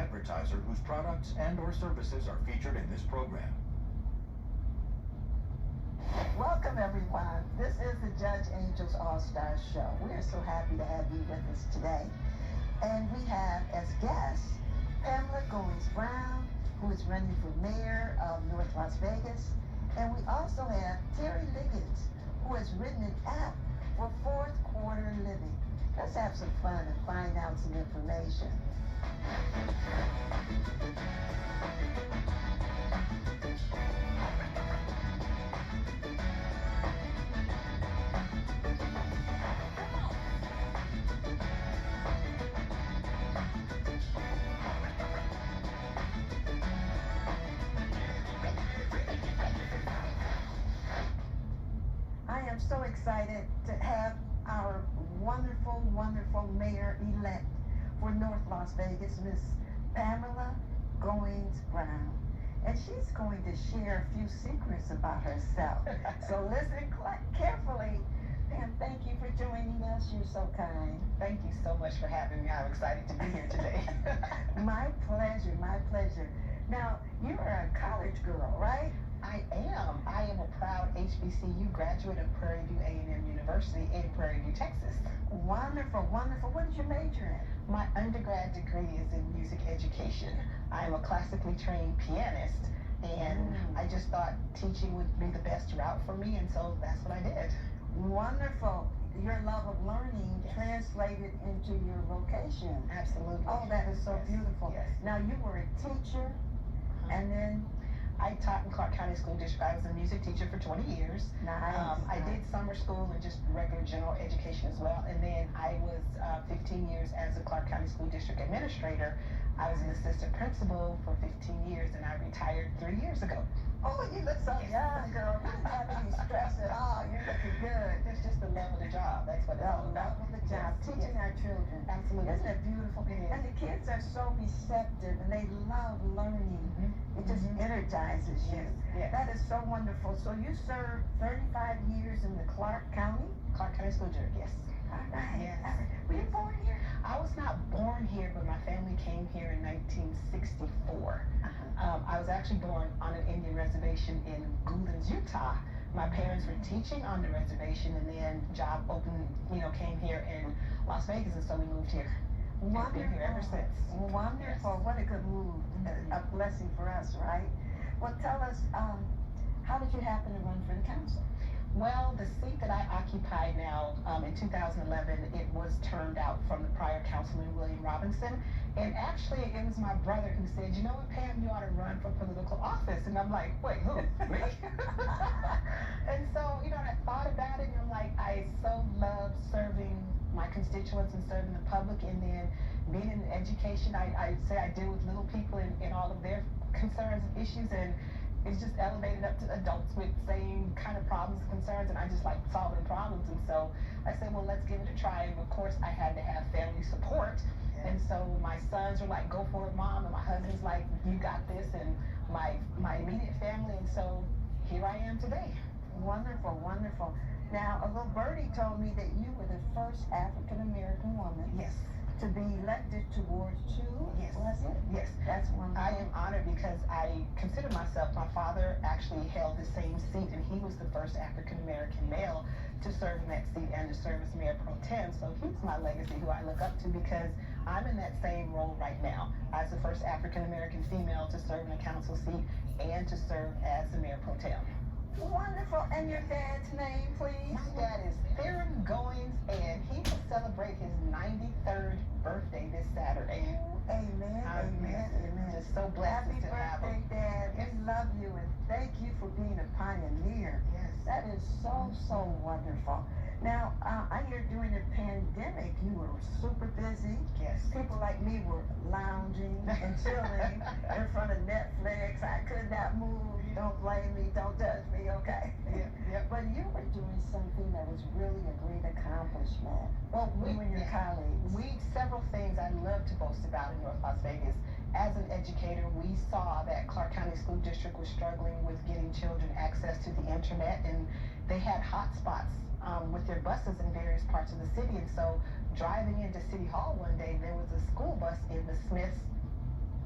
advertiser whose products and/or services are featured in this program. Welcome, everyone. This is the Judge Angel's All-Star Show. We are so happy to have you with us today. And we have as guests Pamela Goings-Brown, who is running for mayor of North Las Vegas. And we also have Terri Liggins, who has written an app for fourth quarter living. Let's have some fun and find out some information. I am so excited to have our wonderful, wonderful mayor-elect for North Las Vegas, Miss Pamela Goings-Brown. And she's going to share a few secrets about herself. So listen carefully. And thank you for joining us. You're so kind. Thank you so much for having me. I'm excited to be here today. My pleasure, my pleasure. Now, you're a college girl, right? I am. I am a proud HBCU graduate of Prairie View A&M University in Prairie View, Texas. Wonderful, wonderful. What did you major in? My undergrad degree is in music education. I am a classically trained pianist, and I just thought teaching would be the best route for me, and so that's what I did. Wonderful. Your love of learning translated into your vocation. Absolutely. Oh, that is so beautiful. Yes. Now, you were a teacher, and then I taught in Clark County School District. I was a music teacher for 20 years. Nice. I did summer school and just regular general education as well. And then I was 15 years as a Clark County School District administrator. I was an assistant principal for 15 years, and I retired 3 years ago. Oh, you look so young, girl. You don't have any stress at all. You're looking good. It's just the love of the job. That's what it's all about. Love of the job. Yes. Teaching our children. Absolutely. Isn't it beautiful? It is. And the kids are so receptive, and they love learning. It just energizes you. Yes. That is so wonderful. So you served 35 years in the Clark County? Clark County School District, yes. All right. Yes. All right. Were you born here? I was not born here, but my family came here in 1964. I was actually born on an Indian reservation in Goulden, Utah. My parents were teaching on the reservation, and then job opened, came here in Las Vegas, and so we moved here. Wonderful. Been here ever since. Wonderful. What a good move. A blessing for us, right? Well, tell us, how did you happen to run for the council? Well, the seat that I occupy now, in 2011, it was turned out from the prior councilman, William Robinson. And actually, it was my brother who said, you know what, Pam, you ought to run for political office. And I'm like, wait, who? Me? And so, I thought about it, and I'm like, I so love serving my constituents and serving the public. And then being in education, I say I deal with little people and all of their concerns and issues. And it's just elevated up to adults with same kind of problems and concerns, and I just like solving problems. And so I said, well, let's give it a try. And of course, I had to have family support. And so my sons are like, go for it, Mom. And my husband's like, you got this. And my immediate family. And so here I am today. Wonderful, wonderful. Now, a little birdie told me that you were the first African-American woman Yes. to be elected to Ward 2. Yes. Was it? Yes. That's wonderful. I am honored because I consider myself, my father actually held the same seat, and he was the first African-American male to serve in that seat and to serve as mayor pro tem. So he's my legacy, who I look up to, because I'm in that same role right now as the first African-American female to serve in a council seat and to serve as the mayor pro tem. Wonderful. And your dad's name, please? My dad is Terri Liggins, and he will celebrate his 93rd birthday this Saturday. Amen, amen, amen. Just so blessed Happy to have birthday, him. Dad. Yes. We love you, and thank you for being a pioneer. Yes. That is so wonderful. Now, I hear during the pandemic, you were super busy. Yes. People like me were lounging and chilling in front of Netflix. I could not move. Don't blame me. Don't judge me, okay? Yep. But you were doing something that was really a great accomplishment. Well, You and your colleagues. Several things I love to boast about in North Las Vegas. As an educator, we saw that Clark County School District was struggling with getting children access to the internet, and they had hotspots with their buses in various parts of the city. And so driving into City Hall one day, there was a school bus in the Smiths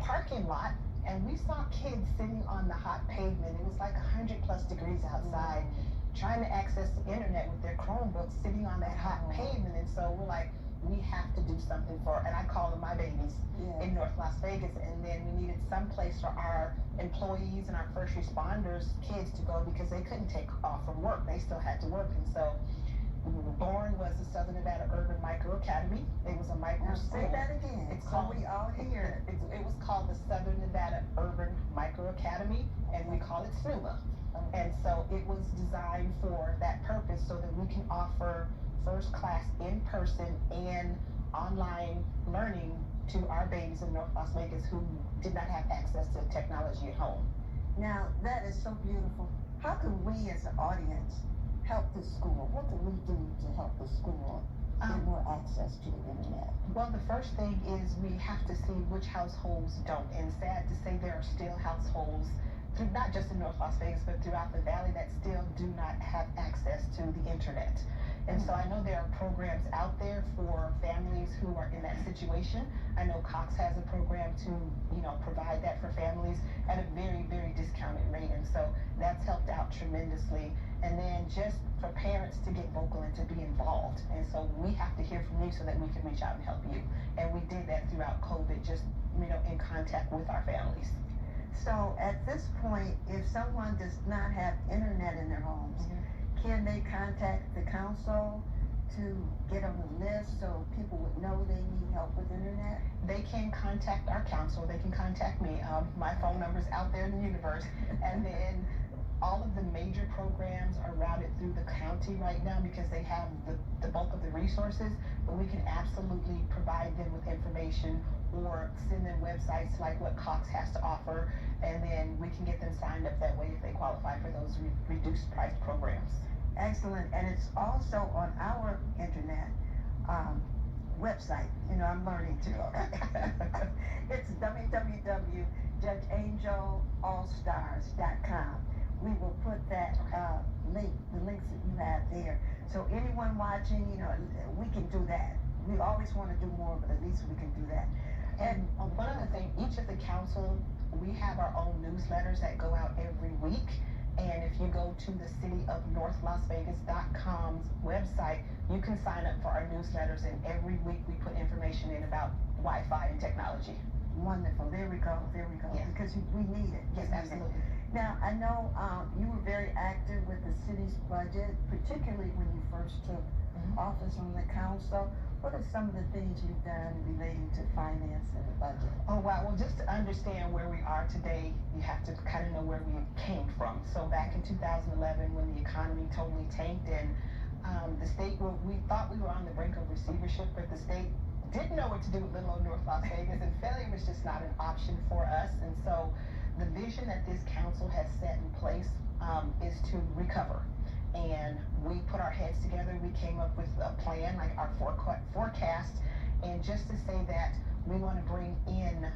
parking lot, and we saw kids sitting on the hot pavement. It was like 100+ degrees outside, trying to access the internet with their Chromebooks, sitting on that hot pavement. And so we're like, we have to do something for, and I call them my babies in North Las Vegas. And then we needed some place for our employees and our first responders kids to go, because they couldn't take off from work. They still had to work. And so born was the Southern Nevada Urban Micro Academy. It was a micro school. Say that again. It's called, we all hear it. It was called the Southern Nevada Urban Micro Academy, and we call it SNUMA. And so it was designed for that purpose, so that we can offer first class in-person and online learning to our babies in North Las Vegas who did not have access to technology at home. Now, that is so beautiful. How can we as an audience help the school? What can we do to help the school get more access to the internet? Well, the first thing is we have to see which households don't. And sad to say, there are still households, not just in North Las Vegas, but throughout the valley, that still do not have access to the internet. And so I know there are programs out there for families who are in that situation. I know Cox has a program to, provide that for families at a very, very discounted rate. And so that's helped out tremendously. And then just for parents to get vocal and to be involved. And so we have to hear from you so that we can reach out and help you. And we did that throughout COVID, just, in contact with our families. So at this point, if someone does not have internet in their homes, can they contact the council to get on the list so people would know they need help with internet? They can contact our council. They can contact me. My phone number's out there in the universe. And then all of the major programs are routed through the county right now because they have the bulk of the resources, but we can absolutely provide them with information or send them websites like what Cox has to offer, and then we can get them signed up that way if they qualify for those reduced price programs. Excellent. And it's also on our internet website. I'm learning too. It's www.judgeangelallstars.com. We will put that the links that you have there. So anyone watching, we can do that. We always want to do more, but at least we can do that. And one other thing, each of the council, we have our own newsletters that go out every week. And if you go to the cityofnorthlasvegas.com's website, you can sign up for our newsletters. And every week we put information in about Wi-Fi and technology. Wonderful. There we go. Yes. Because we need it. Yes, absolutely. Now, I know you were very active with the city's budget, particularly when you first took office on the council. What are some of the things you've done relating to finance and the budget? Oh, wow. Well, just to understand where we are today, you have to kind of know where we came from. So back in 2011, when the economy totally tanked and the state, we thought we were on the brink of receivership, but the state didn't know what to do with little old North Las Vegas, and failure was just not an option for us. And so the vision that this council has set in place is to recover. And we put our heads together. We came up with a plan, like our forecast, and just to say that we want to bring in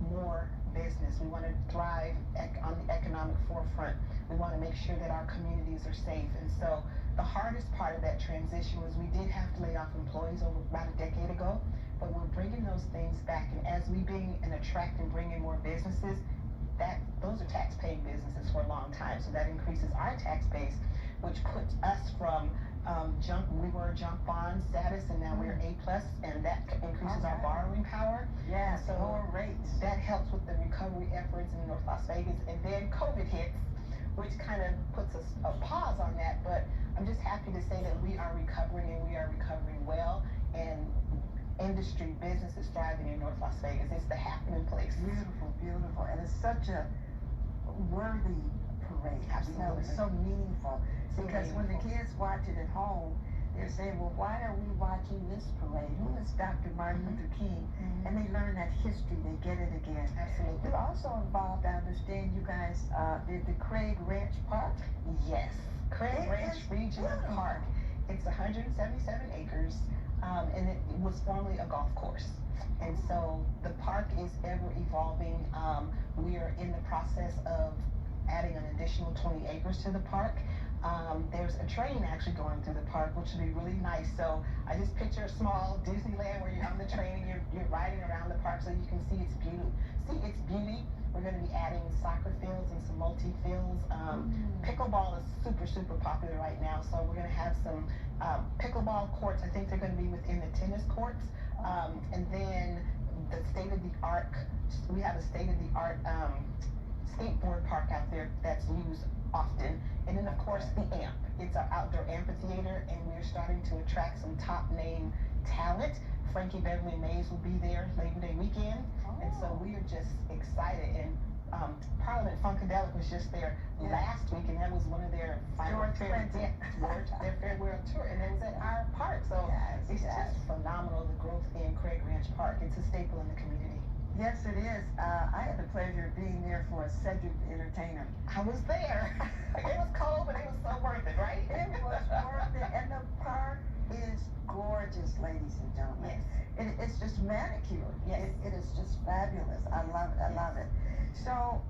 more business. We want to thrive on the economic forefront. We want to make sure that our communities are safe. And so the hardest part of that transition was we did have to lay off employees over about a decade ago, but we're bringing those things back. And as we being and attract and bring in more businesses, those are tax-paying businesses for a long time. So that increases our tax base, which puts us from we were junk bond status, and now we're A+, and that increases our borrowing power. Yeah, so lower rates. That helps with the recovery efforts in North Las Vegas. And then COVID hits, which kind of puts a pause on that. But I'm just happy to say that we are recovering, and we are recovering well. And industry, business is thriving in North Las Vegas. It's the happening place. Beautiful, beautiful. And it's such a worthy parade. Absolutely. It's so meaningful. Because when the kids watch it at home, they're saying, well, why are we watching this parade? Who is Dr. Martin Luther King? And they learn that history. They get it again. Absolutely. You're also involved, I understand you guys did the Craig Ranch Park? Yes. Craig Ranch Regional Park. It's 177 acres. And it was formerly a golf course. And so the park is ever evolving. We are in the process of adding an additional 20 acres to the park. There's a train actually going through the park, which would be really nice. So I just picture a small Disneyland where you're on the train and you're riding around the park so you can see its beauty. We're going to be adding soccer fields and some multi-fields. Pickleball is super popular right now, so we're going to have some pickleball courts. I think they're going to be within the tennis courts. And then the state-of-the-art, we have a state-of-the-art skateboard park out there that's used often. And then, of course, the AMP. It's our outdoor amphitheater, and we're starting to attract some top-name talent. Frankie Beverly Mays will be there Labor Day weekend. And so we are just excited. And Parliament Funkadelic was just there last week, and that was one of their final their farewell tour, and it was at our park. So it's just phenomenal, the growth in Craig Ranch Park. It's a staple in the community. Yes, it is. I had the pleasure of being there for a Cedric the Entertainer. I was there. It was cold, but it was so worth it, right? It was worth it. And the park is gorgeous, ladies and gentlemen. Yes. It's just manicured. Yes. It is just fabulous. I love it. I love it. So,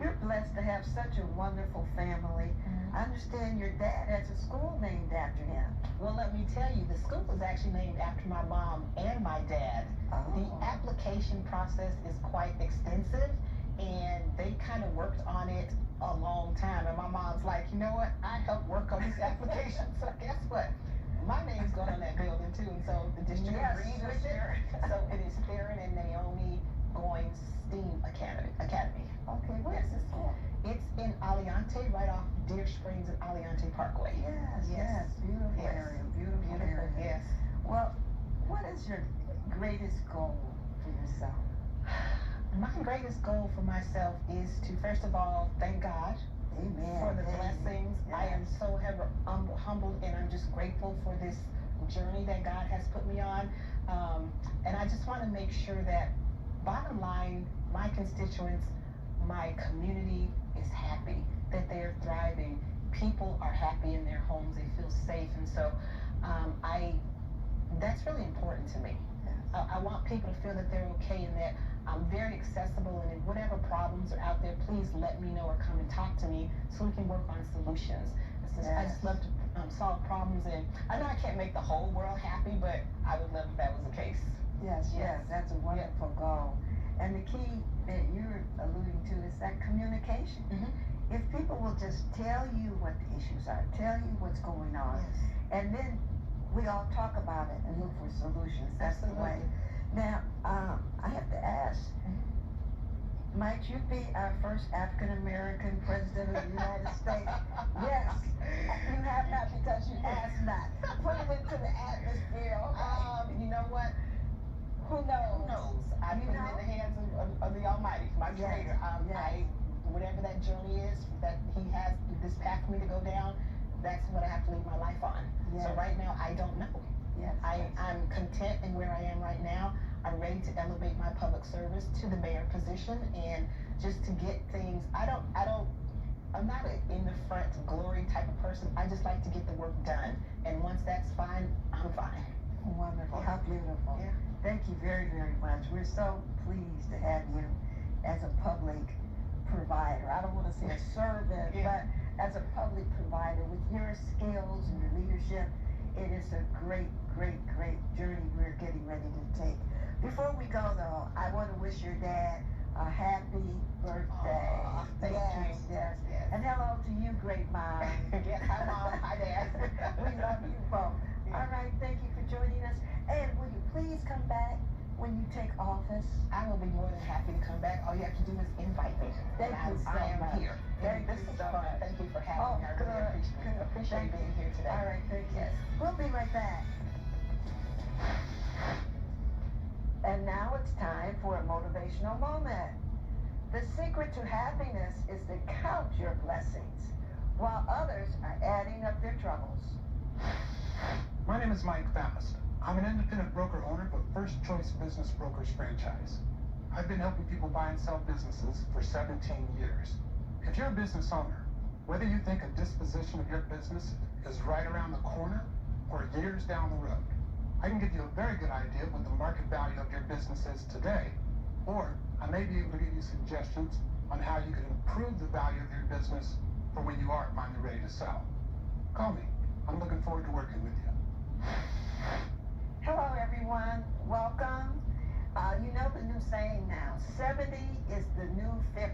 you're blessed to have such a wonderful family. I understand your dad has a school named after him. Well, let me tell you, the school was actually named after my mom and my dad. The application process is quite extensive, and they kind of worked on it a long time. And my mom's like, you know what? I helped work on this application, so guess what? My name's going on that building too, and so the district agreed with it. So it is Theron and Naomi Goins STEAM Academy. Okay, where is this school? It's in Aliante, right off Deer Springs and Aliante Parkway. Yes. Beautiful area. Beautiful area. Yes. Well, what is your greatest goal for yourself? My greatest goal for myself is to, first of all, thank God. Amen. For the blessings. Yes. I am so humbled, and I'm just grateful for this journey that God has put me on. And I just want to make sure that, bottom line, my constituents, my community is happy, that they're thriving. People are happy in their homes. They feel safe. And so that's really important to me. I want people to feel that they're okay and that I'm very accessible, and if whatever problems are out there, please let me know or come and talk to me so we can work on solutions. I just love to solve problems, and I know I can't make the whole world happy, but I would love if that was the case. Yes, that's a wonderful goal. And the key that you're alluding to is that communication. If people will just tell you what the issues are, tell you what's going on, and then we all talk about it and look for solutions. That's the way. Now, I have to ask, might you be our first African-American president of the United States? Yes. You have not, because you asked not. Put it into the atmosphere. Okay. You know what? Who knows? I put it in the hands of the Almighty, my Creator. Whatever that journey is that He has this path for me to go down, that's what I have to leave my life on. So right now, I don't know. I'm content in where I am right now. I'm ready to elevate my public service to the mayor position, and just to get things. I'm not in the front glory type of person. I just like to get the work done, and once that's fine, I'm fine. Wonderful. How beautiful. Thank you very, very much. We're so pleased to have you as a public provider. I don't want to say a servant, but as a public provider with your skills and your leadership. It is a great journey we're getting ready to take. Before we go, though, I want to wish your dad a happy birthday. Thank you. Yes. And hello to you, great mom. Hi, Mom. Hi, Dad. We love you both. All right, thank you for joining us. And will you please come back when you take office? I will be more than happy to come back. All you have to do is invite me. Thank you so much. I am here. This is fun. Thank you for having me. I really appreciate being here today. All right, thank you. We'll be right back. And now it's time for a motivational moment. The secret to happiness is to count your blessings, while others are adding up their troubles. My name is Mike Fast. I'm an independent broker owner of First Choice Business Brokers franchise. I've been helping people buy and sell businesses for 17 years. If you're a business owner, whether you think a disposition of your business is right around the corner or years down the road, I can give you a very good idea of what the market value of your business is today, or I may be able to give you suggestions on how you can improve the value of your business for when you are finally ready to sell. Call me. I'm looking forward to working with you. Hello, everyone. Welcome. You know the new saying now, 70 is the new 50.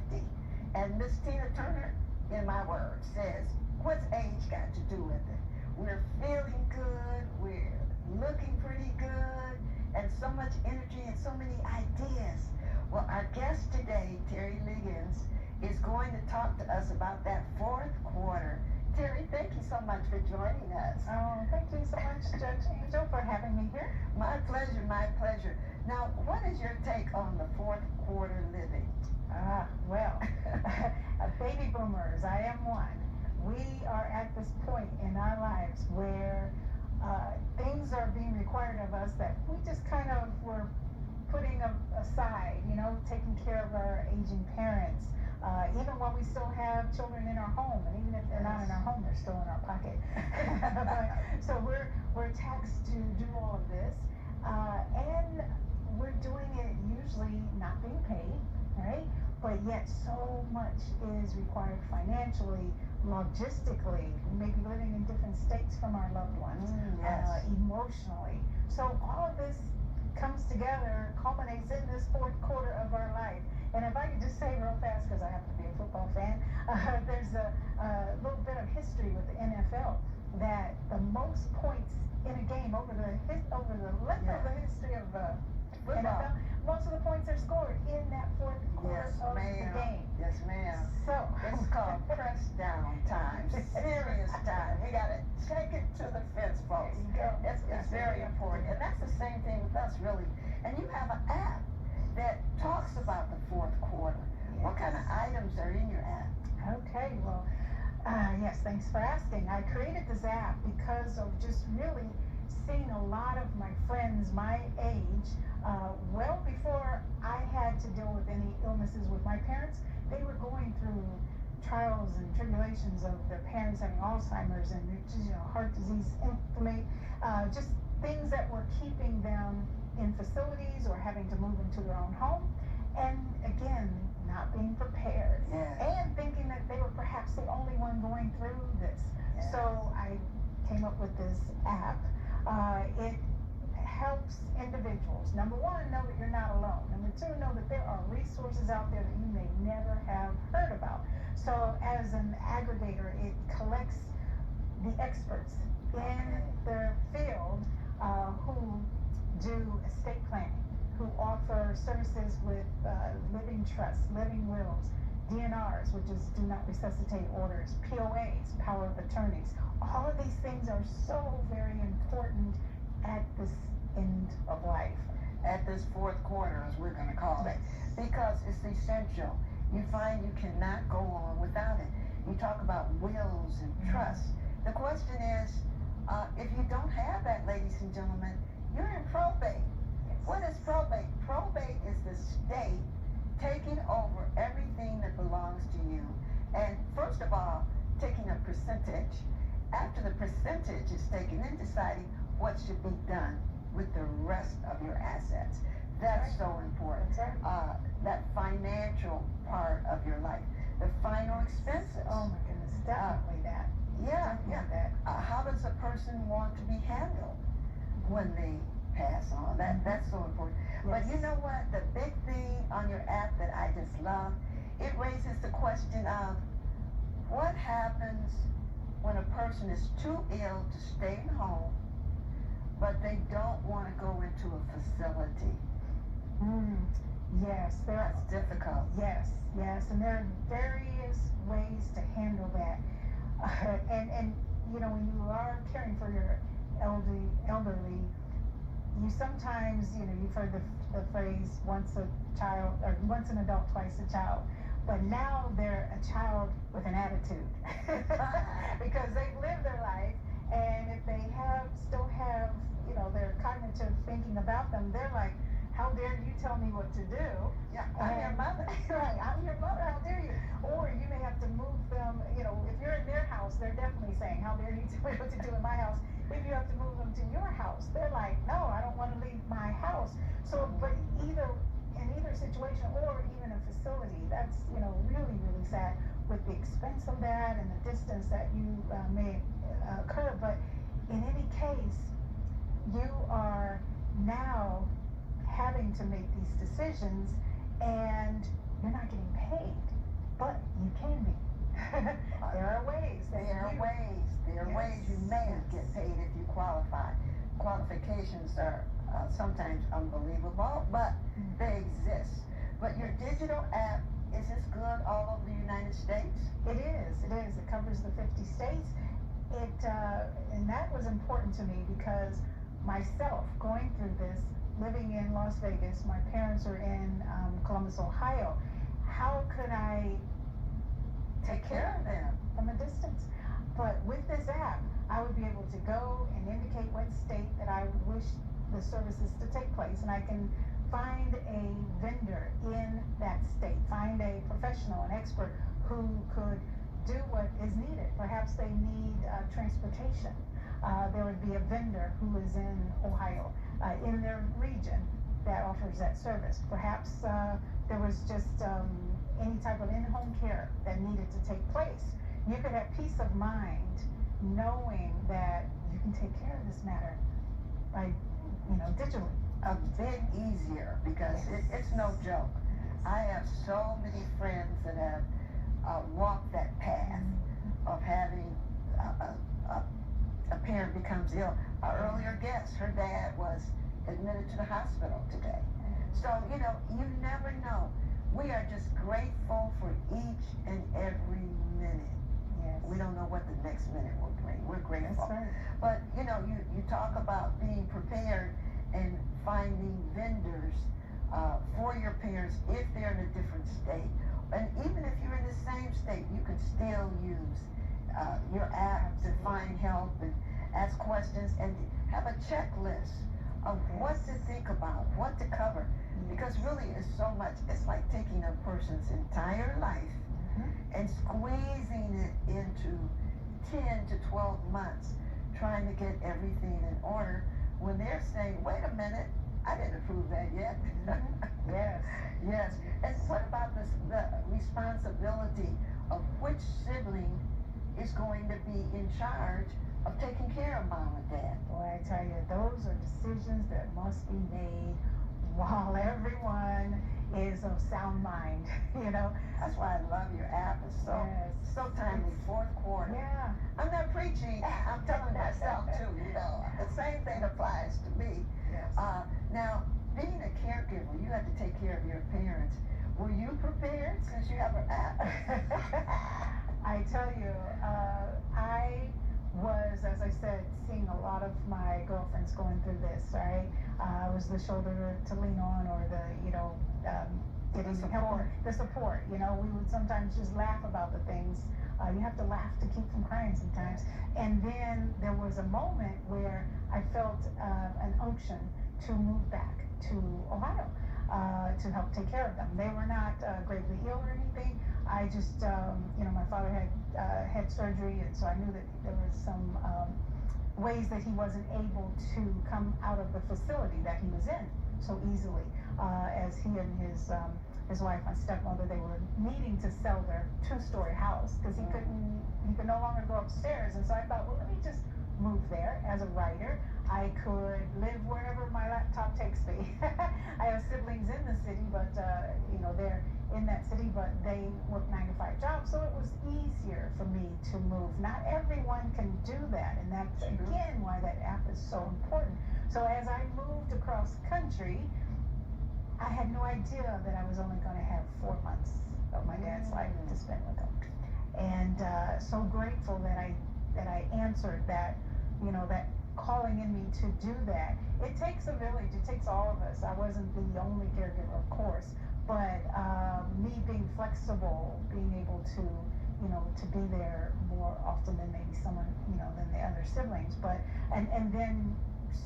And Miss Tina Turner, in my words, says, what's age got to do with it? We're feeling good, we're looking pretty good, and so much energy and so many ideas. Well, our guest today, Terri Liggins, is going to talk to us about that fourth quarter. Terri, thank you so much for joining us. Oh, thank you so much, Judge Angel, for having me here. My pleasure, my pleasure. Now, what is your take on the fourth quarter living? Well, baby boomers, I am one. We are at this point in our lives where things are being required of us that we just kind of were putting aside, taking care of our aging parents. Even while we still have children in our home, and even if they're not in our home, they're still in our pocket. So we're taxed to do all of this, and we're doing it usually not being paid, right? But yet so much is required financially, logistically, maybe living in different states from our loved ones, emotionally. So all of this comes together, culminates in this fourth quarter of our life. And if I could just say real fast, because I happen to be a football fan, there's a little bit of history with the NFL that the most points in a game over the length of the history of NFL, most of the points are scored in that fourth quarter of the game. Yes, ma'am. So it's called press down time, serious time. We got to take it to the fence, folks. It's very important. And that's the same thing with us, really. And you have an app that talks about the fourth quarter. Yes. What kind of items are in your app? Okay, well, yes, thanks for asking. I created this app because of just really seeing a lot of my friends my age, well before I had to deal with any illnesses with my parents. They were going through trials and tribulations of their parents having Alzheimer's and heart disease, inflammation, just things that were keeping them in facilities or having to move into their own home, and again, not being prepared, and thinking that they were perhaps the only one going through this. So I came up with this app. It helps individuals, number one, know that you're not alone. Number two, know that there are resources out there that you may never have heard about. So as an aggregator, it collects the experts in their field who do estate planning, who offer services with living trusts, living wills, DNRs, which is do not resuscitate orders, POAs, power of attorneys. All of these things are so very important at this end of life. At this fourth quarter, as we're going to call it, because it's essential. You find you cannot go on without it. You talk about wills and trusts. The question is, if you don't have that, ladies and gentlemen, you're in probate. What is probate? Probate is the state taking over everything that belongs to you. And first of all, taking a percentage. After the percentage is taken, then deciding what should be done with the rest of your assets. That's so important. That financial part of your life. The final expenses. Oh my goodness, definitely that. How does a person want to be handled when they pass on? That's so important. But you know what? The big thing on your app that I just love, it raises the question of what happens when a person is too ill to stay at home, but they don't want to go into a facility. Yes, that's difficult. Yes, and there are various ways to handle that. And when you are caring for your elderly, you sometimes, you've heard the phrase once an adult, twice a child. But now they're a child with an attitude because they've lived their life, and if they still have their cognitive thinking about them, they're like, how dare you tell me what to do? I'm your mother. Right, I'm your mother, how dare you? Or you may have to move them, if you're in their house, they're definitely saying, how dare you tell me what to do in my house? If you have to move them to your house, they're like, no, I don't want to leave my house. So, but in either situation, or even a facility, that's, really, really sad. with the expense of that and the distance that you may occur. But in any case, you are now having to make these decisions, and you're not getting paid, but you can be. There are ways. There are ways you may get paid if you qualify. Qualifications are sometimes unbelievable, but they exist. But your digital app, is this good all over the United States? It is. It covers the 50 states. And that was important to me because myself, going through this, living in Las Vegas, my parents are in Columbus, Ohio. How could I take care of them from a distance? But with this app, I would be able to go and indicate what state that I wish the services to take place, and I can find a vendor in that state, find a professional, an expert who could do what is needed. Perhaps they need transportation. There would be a vendor who is in Ohio, in their region, that offers that service. Perhaps there was just any type of in-home care that needed to take place. You could have peace of mind knowing that you can take care of this matter by, digitally. A bit easier, because it's no joke. I have so many friends that have walked that path of having a parent becomes ill. Our earlier guest, her dad was admitted to the hospital today. So, you never know. We are just grateful for each and every minute. Yes. We don't know what the next minute will bring. We're grateful. That's right. But, you talk about being prepared and finding vendors for your parents if they're in a different state. And even if you're in the same state, you can still use your app to find help and ask questions and have a checklist of what to think about, what to cover. Because really it's so much, it's like taking a person's entire life and squeezing it into 10 to 12 months, trying to get everything in order, when they're saying, wait a minute, I didn't approve that yet. Yes. Yes. And what about the responsibility of which sibling is going to be in charge of taking care of mom and dad? Boy, I tell you, those are decisions that must be made while everyone is of sound mind, That's why I love your app. It's so timely. Fourth quarter. Yeah. I'm not preaching. I'm telling myself too. The same thing applies to me. Yes. Now, being a caregiver, you have to take care of your parents. Were you prepared since you have an app? I tell you, I was, as I said, seeing a lot of my girlfriends going through this, right? I was the shoulder to lean on, or the, getting support. The support, we would sometimes just laugh about the things. You have to laugh to keep from crying sometimes. And then there was a moment where I felt an unction to move back to Ohio to help take care of them. They were not gravely ill or anything. I just, my father had surgery, and so I knew that there was some ways that he wasn't able to come out of the facility that he was in so easily, as he and his wife, my stepmother, they were needing to sell their 2-story house because he could no longer go upstairs. And so I thought, well, let me just move there. As a writer, I could live wherever my laptop takes me. I have siblings in the city, but they're in that city, but they work 9-to-5 jobs, so it was easier for me to move. Not everyone can do that, and that's again why that app is so important. So as I moved across country, I had no idea that I was only going to have 4 months of my dad's life to spend with him, and so grateful that I answered that, that calling in me to do that. It takes a village. It takes all of us. I wasn't the only caregiver, of course, but me being flexible, being able to, to be there more often than maybe someone, than the other siblings. But and then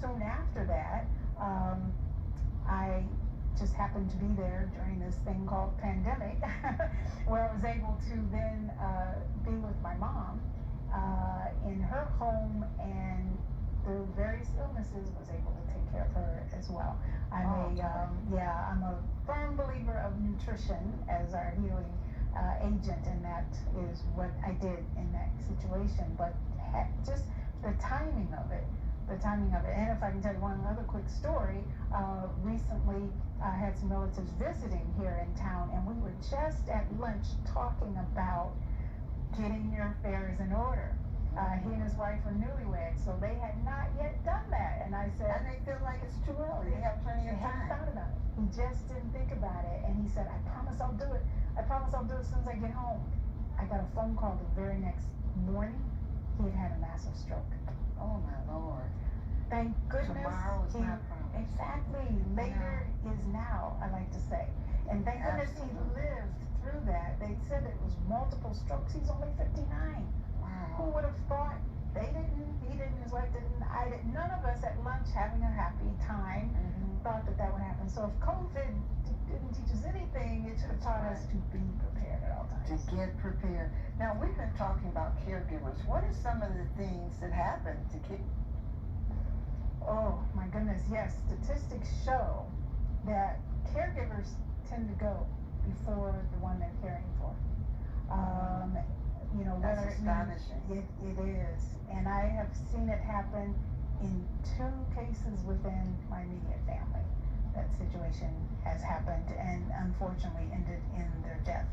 soon after that, I just happened to be there during this thing called pandemic, where I was able to then be with my mom in her home, and through various illnesses was able to take care of her as well. I'm a firm believer of nutrition as our healing agent, and that is what I did in that situation. But just the timing of it. And if I can tell you one other quick story, recently I had some relatives visiting here in town, and we were just at lunch talking about getting your affairs in order. He and his wife were newlyweds, so they had not yet done that. And I said, And they feel like it's too early. They have plenty of he hadn't time. thought about it. He just didn't think about it. And he said, I promise I'll do it. I promise I'll do it as soon as I get home. I got a phone call the very next morning. He had had a massive stroke. Oh my Lord. Thank goodness. Tomorrow is not promised. Exactly. Later is now, I like to say. And thank goodness he lived through that. They said it was multiple strokes. He's only 59. Who Wow. would have thought? He didn't, his wife didn't, I didn't. None of us at lunch having a happy time thought that would happen. So if COVID didn't teach us anything, it should have taught us to be prepared at all times. To get prepared. Now, we've been talking about caregivers. What are some of the things that happen to keep? Oh my goodness, yes. Statistics show that caregivers tend to go before the one they're caring for. You know, That's whether astonishing. it is. And I have seen it happen in 2 cases within my immediate family. That situation has happened and unfortunately ended in their death,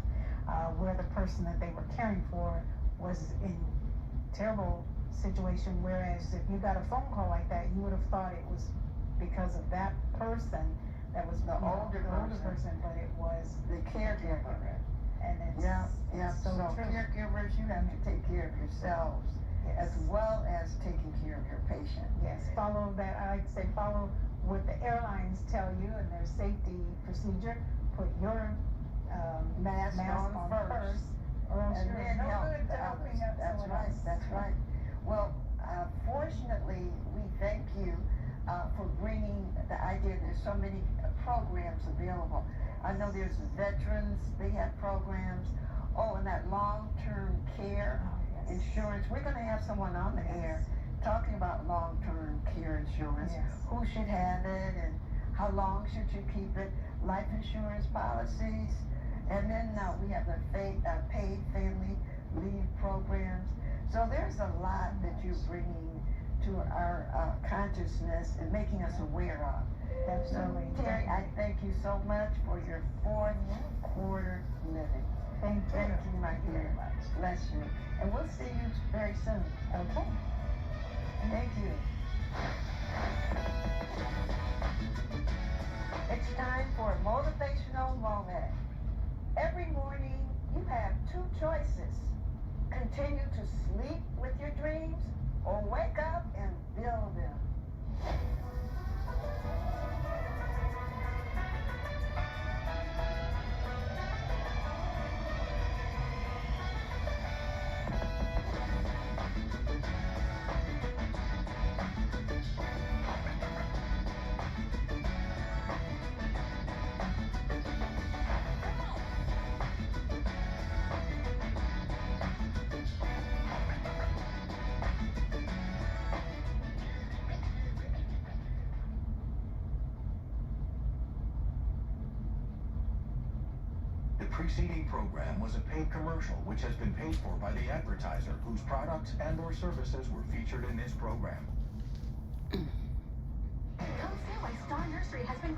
where the person that they were caring for was in terrible situation, whereas if you got a phone call like that, you would have thought it was because of that person that was The older person. but it was The caregiver. and it's Yeah. so So true. caregivers, you have to take care of yourselves Yes. as well as taking care of your patient. Yes, follow that. I like to say follow what the airlines tell you in their safety procedure. Put your Mask on first, or else and you're then no help good the to helping others. out That's someone right. else. That's right. Well, fortunately, we thank you for bringing the idea. There's so many programs available. I know there's veterans, they have programs. Oh, and that long-term care Oh, yes. insurance. We're going to have someone on the air talking about long-term care insurance. Yes. Who should have it and how long should you keep it? Life insurance policies. And then we have the paid family leave programs. So there's a lot that you're bringing to our consciousness and making us aware of. Absolutely. So, Terri, I thank you so much for your 4th quarter living. Thank you. Thank you, my Thank you very dear. much. Bless you. And we'll see you very soon. Okay. Thank you. It's time for a motivational moment. Every morning, you have 2 choices. Continue to sleep with your dreams or wake up and build them. The preceding program was a paid commercial which has been paid for by the advertiser whose products and/or services were featured in this program. Coast Highway Star Nursery has been growing.